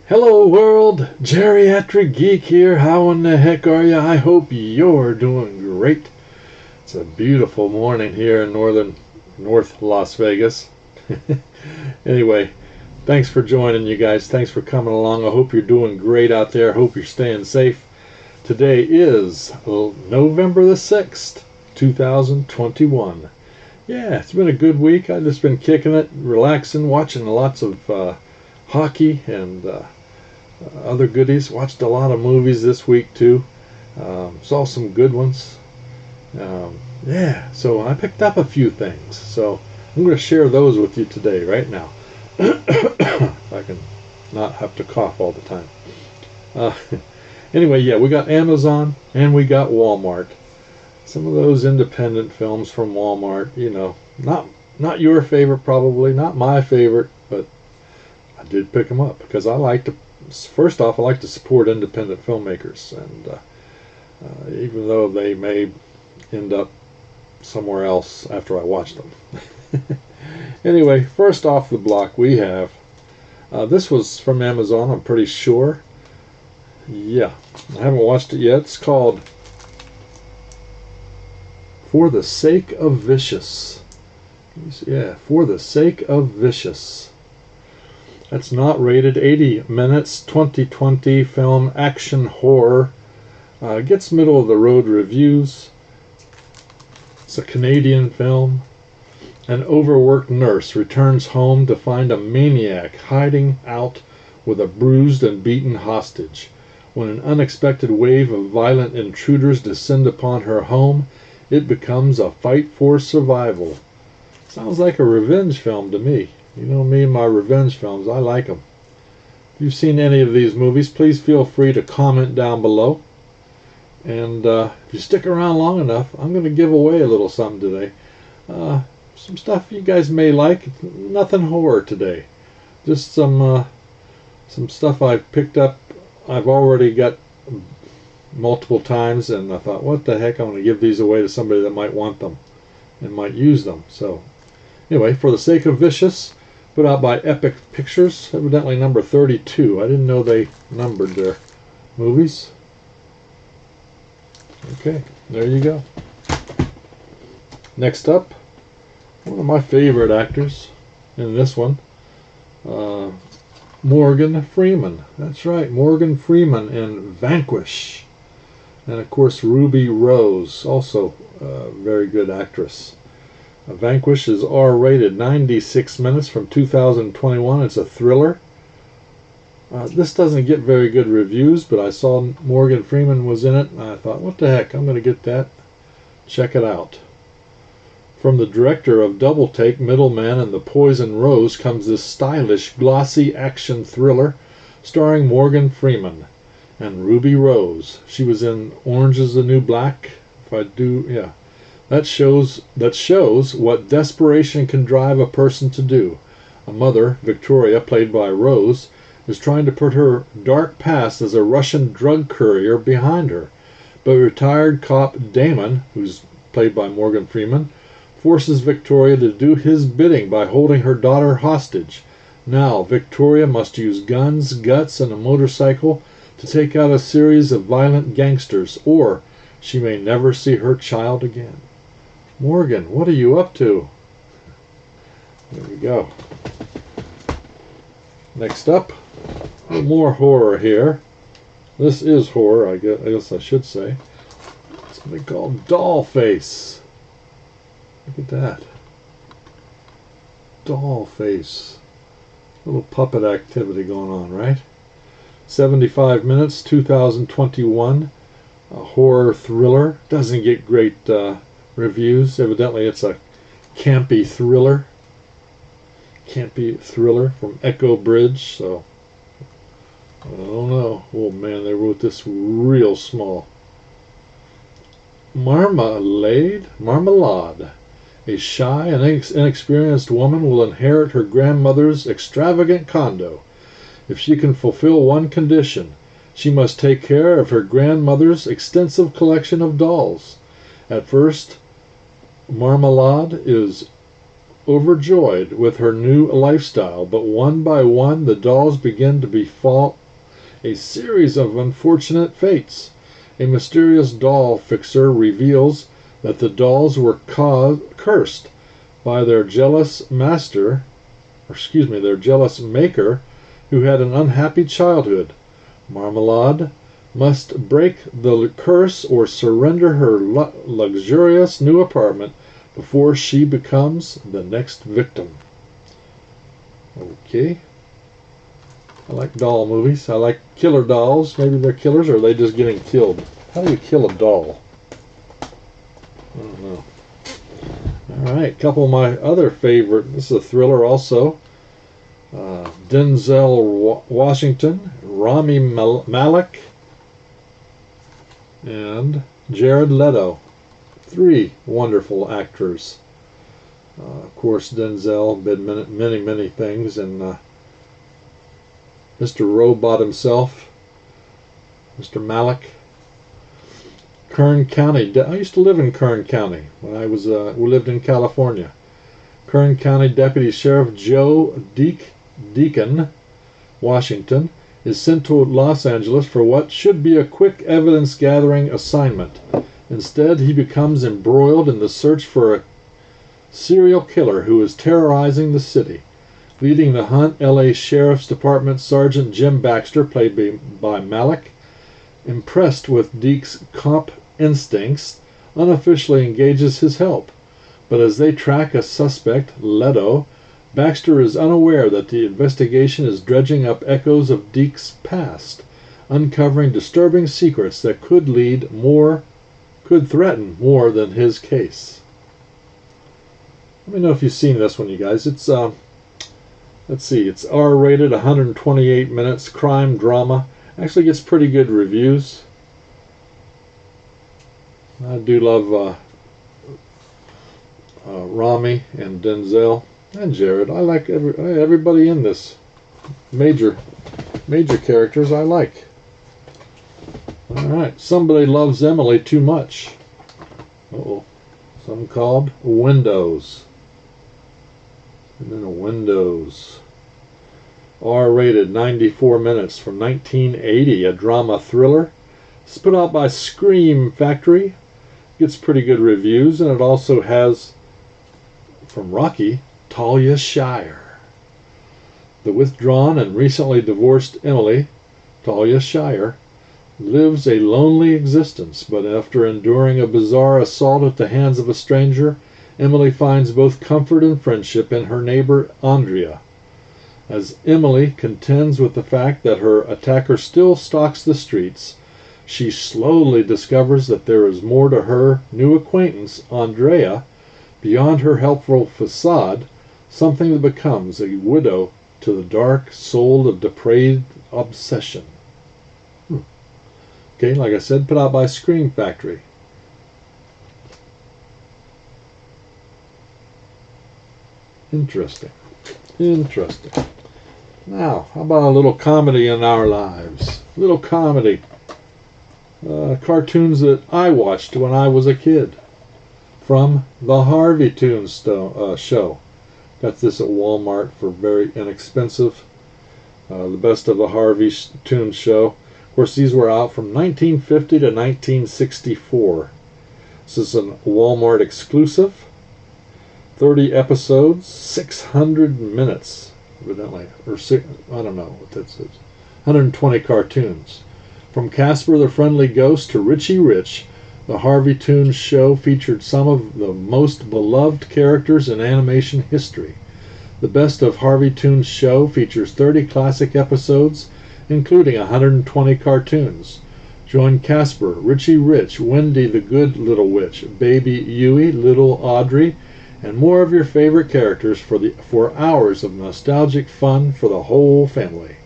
Hello world, Geriatric Geek here. How in the heck are you? I hope you're doing great. It's a beautiful morning here in North Las Vegas. Anyway, thanks for joining, you guys. Thanks for coming along. I hope you're doing great out there. I hope you're staying safe. Today is November the 6th, 2021. Yeah, it's been a good week. I've just been kicking it, relaxing, watching lots of hockey and other goodies. Watched a lot of movies this week too. Saw some good ones. Yeah, so I picked up a few things. So I'm going to share those with you today, right now. If I can not have to cough all the time. Anyway, yeah, we got Amazon and we got Walmart. Some of those independent films from Walmart, you know, not your favorite probably, not my favorite, but I did pick them up because I like to. First off, I like to support independent filmmakers, and even though they may end up somewhere else after I watch them. Anyway, first off the block we have, this was from Amazon, I'm pretty sure. Yeah, I haven't watched it yet. It's called For the Sake of Vicious. Yeah, For the Sake of Vicious. That's not rated. 80 minutes, 2020 film, action horror. Gets middle of the road reviews. It's a Canadian film. An overworked nurse returns home to find a maniac hiding out with a bruised and beaten hostage. When an unexpected wave of violent intruders descend upon her home, it becomes a fight for survival. Sounds like a revenge film to me. You know me and my revenge films, I like them. If you've seen any of these movies, please feel free to comment down below. And if you stick around long enough, I'm going to give away a little something today. Some stuff you guys may like. Nothing horror today. Just some stuff I've picked up. I've already got multiple times, and I thought, what the heck, I'm going to give these away to somebody that might want them and might use them. So anyway, For the Sake of Vicious, put out by Epic Pictures, evidently number 32. I didn't know they numbered their movies. Okay, there you go. Next up, one of my favorite actors in this one, Morgan Freeman. That's right, Morgan Freeman in Vanquish. And of course, Ruby Rose, also a very good actress. Vanquish is R-rated, 96 minutes from 2021. It's a thriller. This doesn't get very good reviews, but I saw Morgan Freeman was in it, and I thought, what the heck, I'm going to get that. Check it out. From the director of Double Take, Middleman, and The Poison Rose comes this stylish, glossy action thriller starring Morgan Freeman and Ruby Rose. She was in Orange is the New Black. That shows what desperation can drive a person to do. A mother, Victoria, played by Rose, is trying to put her dark past as a Russian drug courier behind her. But retired cop Damon, who's played by Morgan Freeman, forces Victoria to do his bidding by holding her daughter hostage. Now, Victoria must use guns, guts, and a motorcycle to take out a series of violent gangsters, or she may never see her child again. Morgan, what are you up to? There we go. Next up, a little more horror here. This is horror, I guess I should say. It's something called Dollface. Look at that. Dollface. Little puppet activity going on, right? 75 minutes, 2021. A horror thriller. Doesn't get great reviews. Evidently it's a campy thriller. Campy thriller from Echo Bridge. So I don't know. Oh man, they wrote this real small. Marmalade. A shy and inexperienced woman will inherit her grandmother's extravagant condo. If she can fulfill one condition, she must take care of her grandmother's extensive collection of dolls. At first, Marmalade is overjoyed with her new lifestyle, but one by one the dolls begin to befall a series of unfortunate fates. A mysterious doll fixer reveals that the dolls were cursed by their jealous master, their jealous maker, who had an unhappy childhood. Marmalade must break the curse or surrender her luxurious new apartment before she becomes the next victim. Okay. I like doll movies. I like killer dolls. Maybe they're killers, or are they just getting killed? How do you kill a doll? I don't know. Alright, a couple of my other favorite. This is a thriller also. Denzel Washington, Rami Malek, and Jared Leto. 3 wonderful actors. Of course, Denzel did many things, and Mr. Robot himself, Mr. Malek. Kern County. I used to live in Kern County when I was we lived in California. Kern County Deputy Sheriff Joe Deacon Washington is sent to Los Angeles for what should be a quick evidence-gathering assignment. Instead, he becomes embroiled in the search for a serial killer who is terrorizing the city. Leading the hunt, L.A. Sheriff's Department Sergeant Jim Baxter, played by Malek, impressed with Deke's cop instincts, unofficially engages his help. But as they track a suspect, Leto, Baxter is unaware that the investigation is dredging up echoes of Deke's past, uncovering disturbing secrets that could threaten more than his case. Let me know if you've seen this one, you guys. It's let's see, it's R-rated, 128 minutes, crime drama. Actually gets pretty good reviews. I do love Rami and Denzel and Jared. I like everybody in this. Major characters I like. Alright, Somebody Loves Emily Too Much. Some called Windows. And then Windows. R-rated, 94 minutes, from 1980, a drama thriller. It's put out by Scream Factory. Gets pretty good reviews, and it also has, from Rocky, Talia Shire. The withdrawn and recently divorced Emily, Talia Shire, lives a lonely existence, but after enduring a bizarre assault at the hands of a stranger, Emily finds both comfort and friendship in her neighbor Andrea. As Emily contends with the fact that her attacker still stalks the streets, she slowly discovers that there is more to her new acquaintance, Andrea, beyond her helpful facade, something that becomes a widow to the dark soul of depraved obsession. Okay, like I said, put out by Scream Factory. Interesting. Now, how about a little comedy in our lives? Little comedy. Cartoons that I watched when I was a kid. From the Harvey Toons show. Got this at Walmart for very inexpensive. The best of the Harvey Toons show. Of course, these were out from 1950 to 1964. This is a Walmart exclusive. 30 episodes, 600 minutes, evidently, or I don't know what that says. 120 cartoons. From Casper the Friendly Ghost to Richie Rich, the Harvey Toons show featured some of the most beloved characters in animation history. The Best of Harvey Toons show features 30 classic episodes, including 120 cartoons. Join Casper, Richie Rich, Wendy the Good Little Witch, Baby Huey, Little Audrey, and more of your favorite characters for hours of nostalgic fun for the whole family.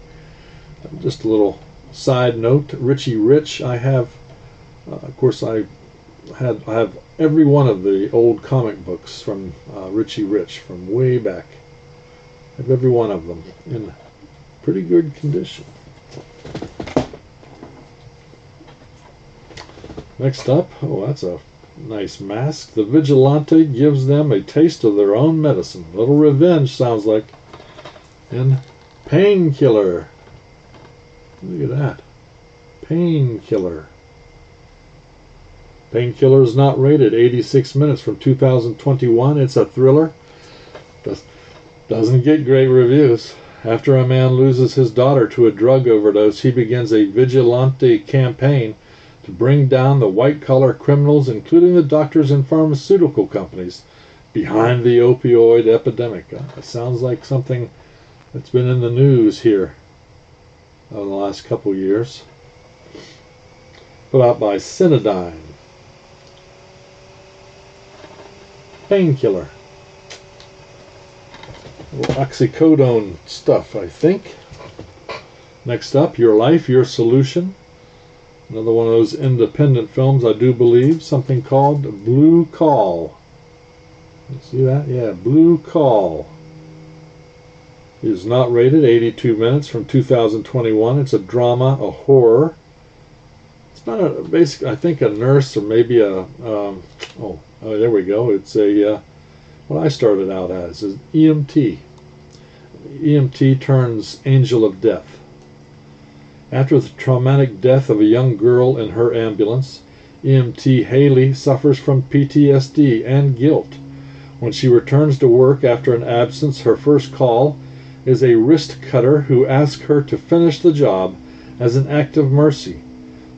Just a little side note, Richie Rich, I have, of course, I have every one of the old comic books from Richie Rich from way back. I have every one of them in pretty good condition. Next up, that's a Nice mask. The vigilante gives them a taste of their own medicine. A little revenge, sounds like. And Painkiller. Look at that. Painkiller. Painkiller is not rated. 86 minutes from 2021. It's a thriller. Doesn't get great reviews. After a man loses his daughter to a drug overdose, he begins a vigilante campaign to bring down the white-collar criminals, including the doctors and pharmaceutical companies behind the opioid epidemic. It sounds like something that's been in the news here over the last couple years. Put out by Cinedyne. Painkiller. Oxycodone stuff, I think. Next up, Your Life, Your Solution. Another one of those independent films, I do believe. Something called Blue Call. You see that? Yeah, Blue Call. It is not rated. 82 minutes from 2021. It's a drama, a horror. It's about a basic, I think, a nurse or maybe a oh, there we go. It's a what I started out as is EMT. EMT turns angel of death. After the traumatic death of a young girl in her ambulance, EMT Haley suffers from PTSD and guilt. When she returns to work after an absence, her first call is a wrist cutter who asks her to finish the job as an act of mercy.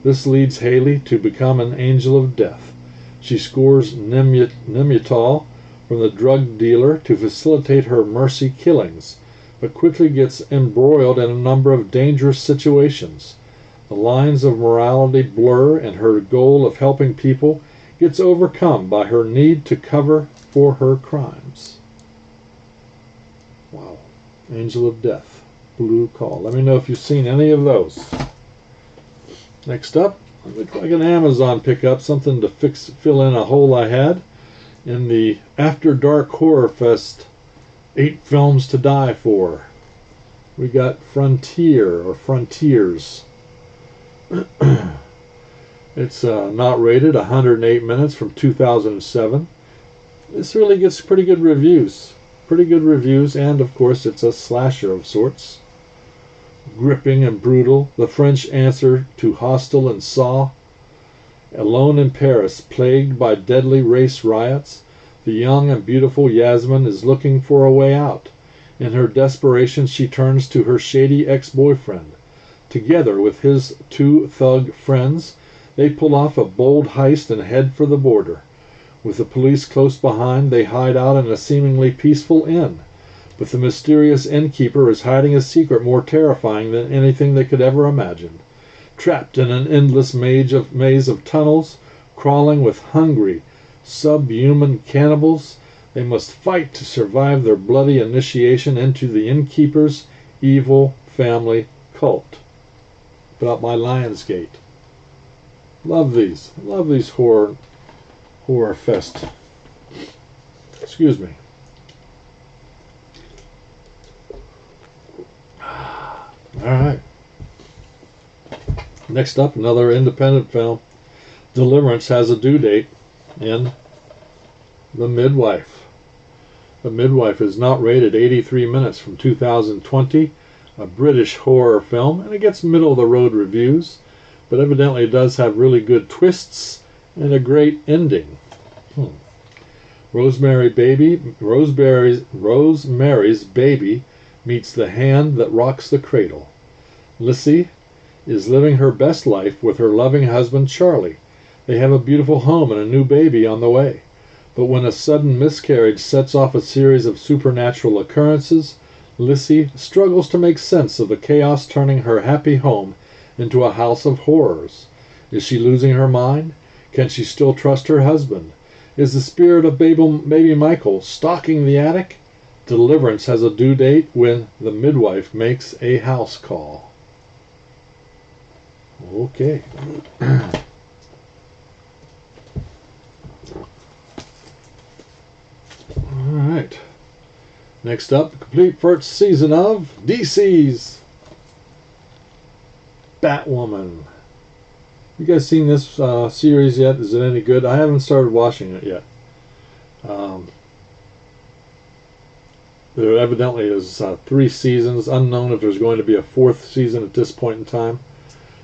This leads Haley to become an angel of death. She scores Nembutal from the drug dealer to facilitate her mercy killings, but quickly gets embroiled in a number of dangerous situations. The lines of morality blur, and her goal of helping people gets overcome by her need to cover for her crimes. Wow. Angel of Death. Blue Call. Let me know if you've seen any of those. Next up, it looks like an Amazon pickup, something to fill in a hole I had in the After Dark Horror Fest 8 Films to Die For. We got Frontier, or Frontiers. It's not rated, 108 minutes from 2007. This really gets pretty good reviews. And of course it's a slasher of sorts. Gripping and brutal, the French answer to Hostel and Saw. Alone in Paris, plagued by deadly race riots, the young and beautiful Yasmin is looking for a way out. In her desperation, she turns to her shady ex-boyfriend. Together with his 2 thug friends, they pull off a bold heist and head for the border. With the police close behind, they hide out in a seemingly peaceful inn. But the mysterious innkeeper is hiding a secret more terrifying than anything they could ever imagine. Trapped in an endless maze of tunnels, crawling with hungry, subhuman cannibals, they must fight to survive their bloody initiation into the innkeeper's evil family cult. Put out by Lionsgate. Love these horror fest. Excuse me. All right. Next up, another independent film. Deliverance has a due date in The Midwife. The Midwife is not rated. 83 minutes from 2020. A British horror film, and it gets middle-of-the-road reviews, but evidently it does have really good twists and a great ending. Rosemary's Baby meets the hand that rocks the cradle. Lissy is living her best life with her loving husband Charlie. They have a beautiful home and a new baby on the way. But when a sudden miscarriage sets off a series of supernatural occurrences, Lissy struggles to make sense of the chaos, turning her happy home into a house of horrors. Is she losing her mind? Can she still trust her husband? Is the spirit of baby Michael stalking the attic? Deliverance has a due date when the midwife makes a house call. Okay. Alright. Next up, the complete first season of DC's Batwoman. You guys seen this series yet? Is it any good? I haven't started watching it yet. There evidently is 3 seasons. Unknown if there's going to be a 4th season at this point in time.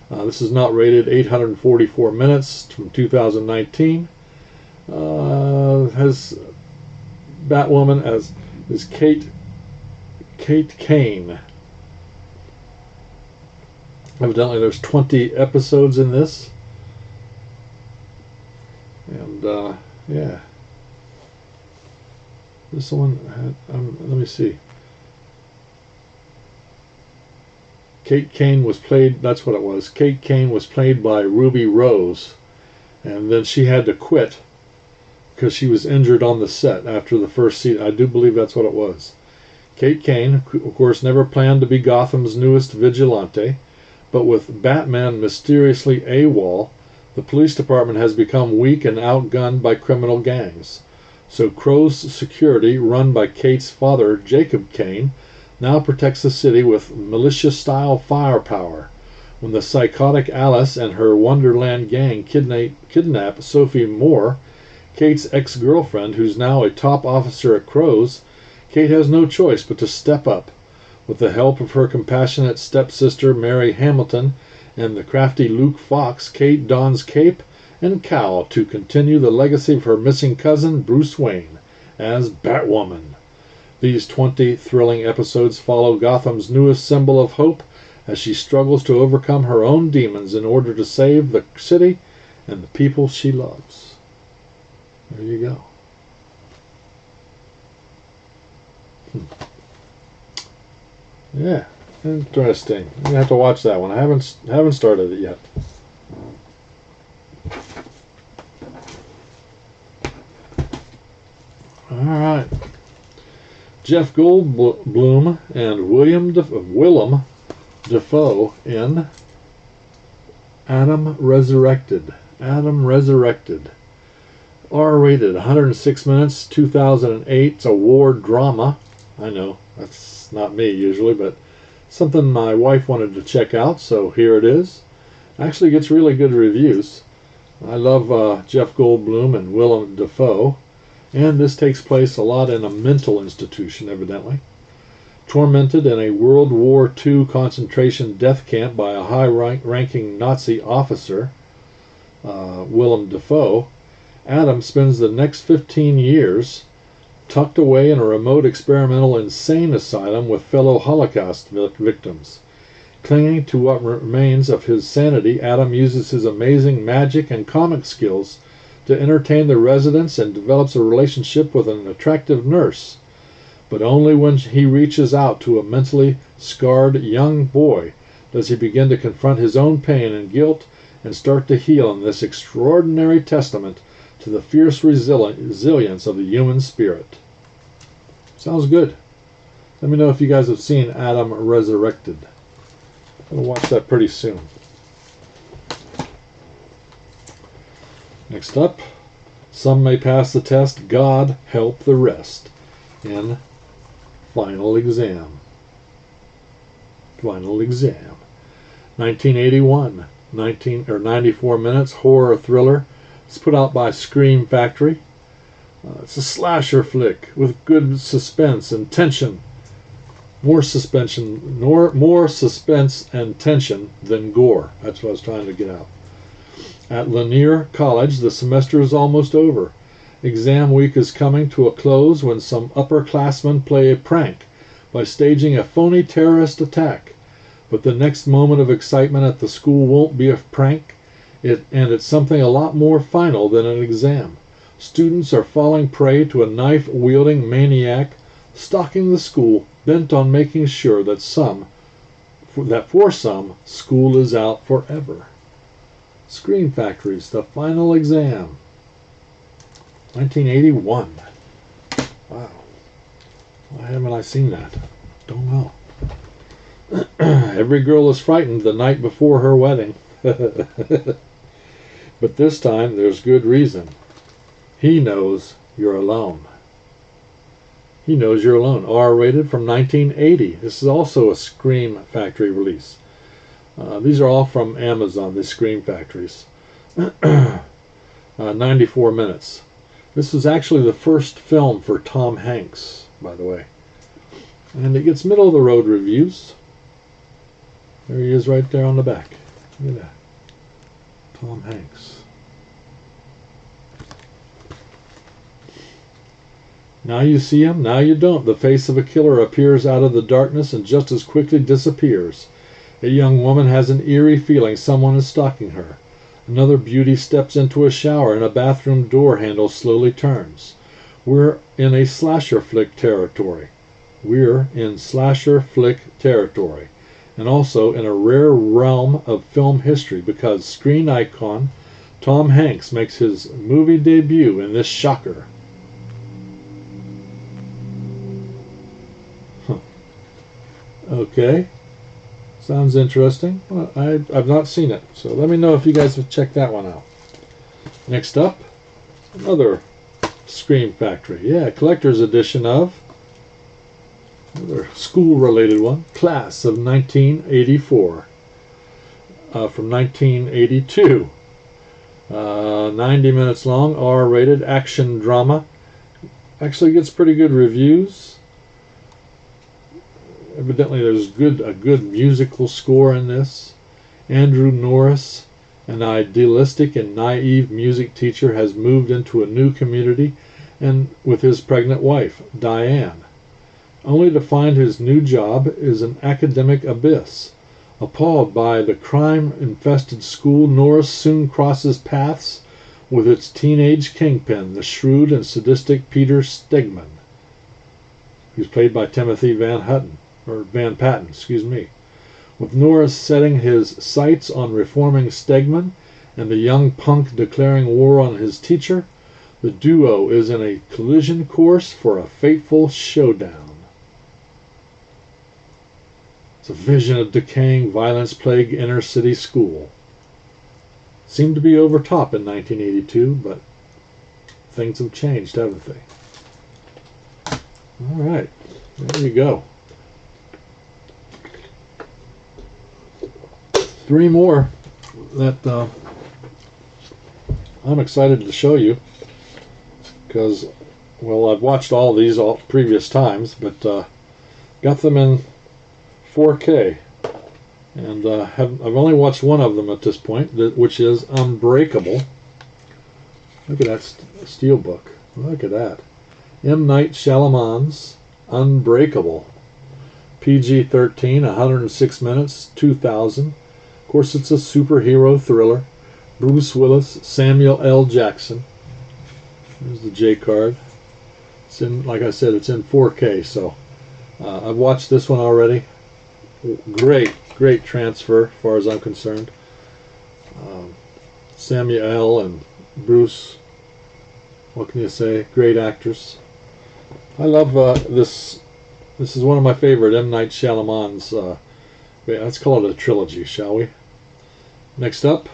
This is not rated. 844 minutes from 2019. Has Batwoman as is Kate Kane. Evidently there's 20 episodes in this. And yeah. This one had, let me see. Kate Kane was played, that's what it was. Kate Kane was played by Ruby Rose. And then she had to quit because she was injured on the set after the first season. I do believe that's what it was. Kate Kane, of course, never planned to be Gotham's newest vigilante, but with Batman mysteriously AWOL, the police department has become weak and outgunned by criminal gangs. So Crow's security, run by Kate's father, Jacob Kane, now protects the city with militia-style firepower. When the psychotic Alice and her Wonderland gang kidnap Sophie Moore, Kate's ex-girlfriend, who's now a top officer at Crow's, Kate has no choice but to step up. With the help of her compassionate stepsister Mary Hamilton and the crafty Luke Fox, Kate dons cape and cowl to continue the legacy of her missing cousin Bruce Wayne as Batwoman. These 20 thrilling episodes follow Gotham's newest symbol of hope as she struggles to overcome her own demons in order to save the city and the people she loves. There you go. Yeah, interesting. I'm gonna have to watch that one. I haven't started it yet. All right. Jeff Goldblum and Willem Dafoe in Adam Resurrected. R-rated, 106 minutes, 2008. It's a war drama. I know, that's not me usually, but something my wife wanted to check out, so here it is. Actually gets really good reviews. I love Jeff Goldblum and Willem Dafoe. And this takes place a lot in a mental institution, evidently. Tormented in a World War II concentration death camp by a high-ranking Nazi officer, Willem Dafoe, Adam spends the next 15 years tucked away in a remote experimental insane asylum with fellow Holocaust victims. Clinging to what remains of his sanity, Adam uses his amazing magic and comic skills to entertain the residents and develops a relationship with an attractive nurse. But only when he reaches out to a mentally scarred young boy does he begin to confront his own pain and guilt and start to heal in this extraordinary testament to the fierce resilience of the human spirit. Sounds good. Let me know if you guys have seen Adam Resurrected. I'm going to watch that pretty soon. Next up, some may pass the test, God help the rest, in Final Exam. 1981, 94 minutes, horror thriller. It's put out by Scream Factory. It's a slasher flick with good suspense and tension. More suspense and tension than gore. That's what I was trying to get out. At Lanier College, the semester is almost over. Exam week is coming to a close when some upperclassmen play a prank by staging a phony terrorist attack. But the next moment of excitement at the school won't be a prank, and it's something a lot more final than an exam. Students are falling prey to a knife-wielding maniac stalking the school, bent on making sure that for some, school is out forever. Screen Factory's The Final Exam. 1981. Wow. Why haven't I seen that? Don't know. Every girl is frightened the night before her wedding. But this time there's good reason. He knows you're alone. He knows you're alone. R-rated from 1980. This is also a Scream Factory release. These are all from Amazon, the Scream Factories. 94 minutes. This was actually the first film for Tom Hanks, by the way. And it gets middle of the road reviews. There he is right there on the back. Look at that. Tom Hanks. Now you see him, now you don't. The face of a killer appears out of the darkness and just as quickly disappears. A young woman has an eerie feeling someone is stalking her. Another beauty steps into a shower and a bathroom door handle slowly turns. We're in a slasher flick territory. And also in a rare realm of film history because screen icon Tom Hanks makes his movie debut in this shocker. Okay. Sounds interesting. Well, I've not seen it, so let me know if you guys have checked that one out. Next up, another Scream Factory. Yeah, collector's edition of another school-related one, Class of 1984, from 1982. 90 minutes long, R-rated action drama. Actually gets pretty good reviews. Evidently there's a good musical score in this. Andrew Norris, an idealistic and naive music teacher, has moved into a new community and with his pregnant wife, Diane, only to find his new job is an academic abyss. Appalled by the crime-infested school, Norris soon crosses paths with its teenage kingpin, the shrewd and sadistic Peter Stegman. He's played by Timothy Van Patten, with Norris setting his sights on reforming Stegman and the young punk declaring war on his teacher, the duo is in a collision course for a fateful showdown. It's a vision of decaying, violence-plagued inner-city school. Seemed to be over top in 1982, but things have changed, haven't they? All right, there you go. 3 more that I'm excited to show you because, well, I've watched all these previous times, but got them in 4K, and I've only watched one of them at this point, which is Unbreakable. Look at that steelbook. Look at that. M. Night Shyamalan's Unbreakable. PG-13, 106 minutes, 2000. Of course, it's a superhero thriller. Bruce Willis, Samuel L. Jackson. There's the J card. It's in, like I said, it's in 4K, so I've watched this one already. Great transfer, as far as I'm concerned. Samuel L. and Bruce, what can you say? Great actors. I love this. This is one of my favorite M. Night Shyamalan's. Let's call it a trilogy, shall we? Next up,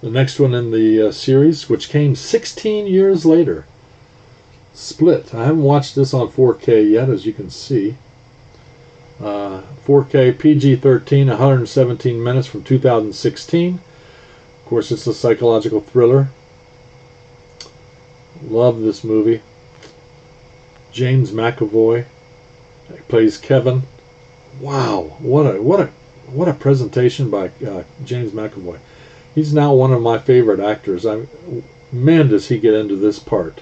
the next one in the series, which came 16 years later. Split. I haven't watched this on 4K yet, as you can see. 4K PG-13, 117 minutes from 2016. Of course, it's a psychological thriller. Love this movie. James McAvoy plays Kevin. Wow, what a presentation by James McAvoy. He's now one of my favorite actors. Man, does he get into this part.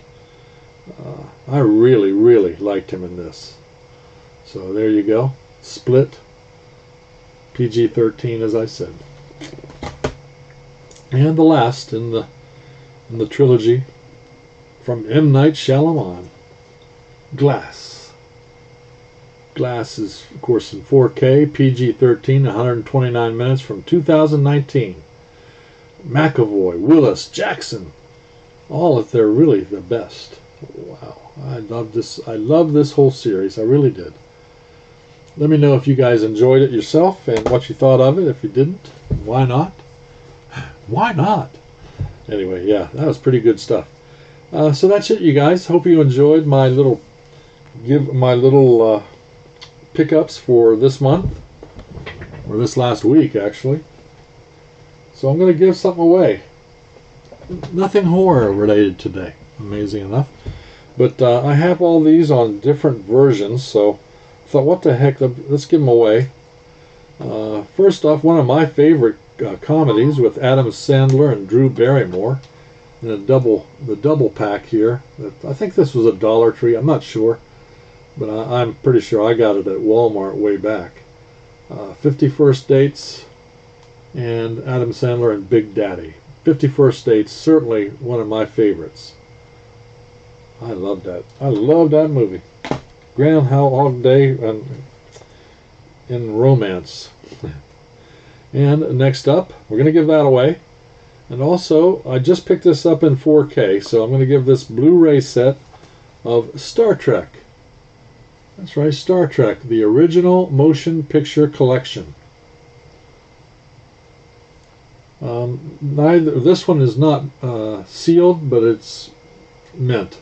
I really liked him in this. So there you go. Split. PG-13, as I said. And the last in the trilogy from M. Night Shyamalan, Glass. Glass is, of course, in 4K, PG-13, 129 minutes from 2019. McAvoy, Willis, Jackson, all if they're really the best. Wow, I love this whole series. I really did. Let me know if you guys enjoyed it yourself and what you thought of it. If you didn't, why not? Why not? Anyway, yeah, that was pretty good stuff. So that's it, you guys. Hope you enjoyed my little pickups for this month. or this last week actually. So I'm going to give something away. Nothing horror related today, amazing enough. But I have all these on different versions, so I thought, what the heck, let's give them away. First off, one of my favorite comedies with Adam Sandler and Drew Barrymore, and the double pack here. I think this was a Dollar Tree, I'm not sure, but I'm pretty sure I got it at Walmart way back. 50 First Dates and Adam Sandler and Big Daddy. 50 First Dates, certainly one of my favorites. I love that. I love that movie. Groundhog Day in romance. And next up, we're going to give that away. And also, I just picked this up in 4K, so I'm going to give this Blu-ray set of Star Trek. That's right, Star Trek, the original motion picture collection. This one is not sealed, but it's mint.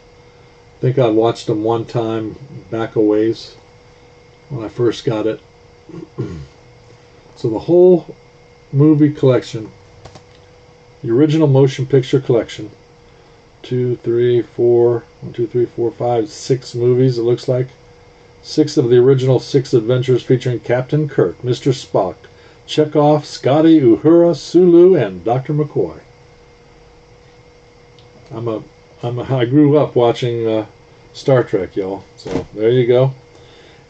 I think I watched them one time back a ways when I first got it. So the whole movie collection, the original motion picture collection, 1, 2, 3, 4, 5, 6 movies it looks like. 6 of the original 6 adventures featuring Captain Kirk, Mr. Spock, Chekhov, Scotty, Uhura, Sulu, and Dr. McCoy. I grew up watching Star Trek, y'all. So there you go.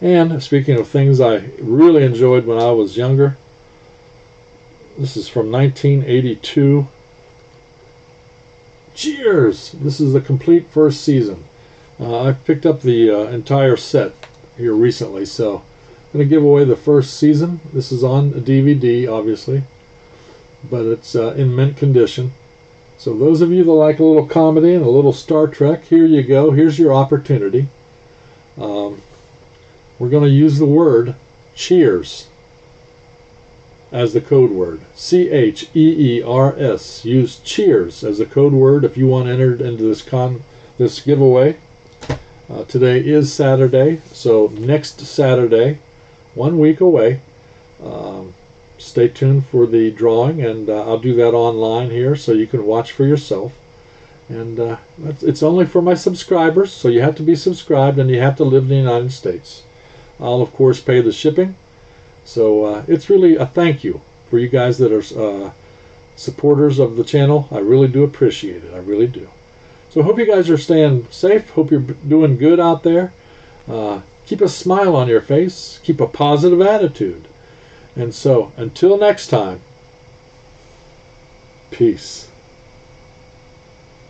And speaking of things I really enjoyed when I was younger, this is from 1982. Cheers! This is the complete first season. I picked up the entire set here recently, so I'm going to give away the first season. This is on a DVD, obviously, but it's in mint condition. So those of you that like a little comedy and a little Star Trek, here you go. Here's your opportunity. We're going to use the word cheers as the code word. CHEERS. Use cheers as a code word if you want entered into this giveaway. Today is Saturday, so next Saturday, 1 week away. Stay tuned for the drawing, and I'll do that online here so you can watch for yourself. And it's only for my subscribers, so you have to be subscribed and you have to live in the United States. I'll of course pay the shipping. So it's really a thank you for you guys that are supporters of the channel. I really do appreciate it. I really do. So I hope you guys are staying safe. Hope you're doing good out there. Keep a smile on your face. Keep a positive attitude. And so until next time, peace.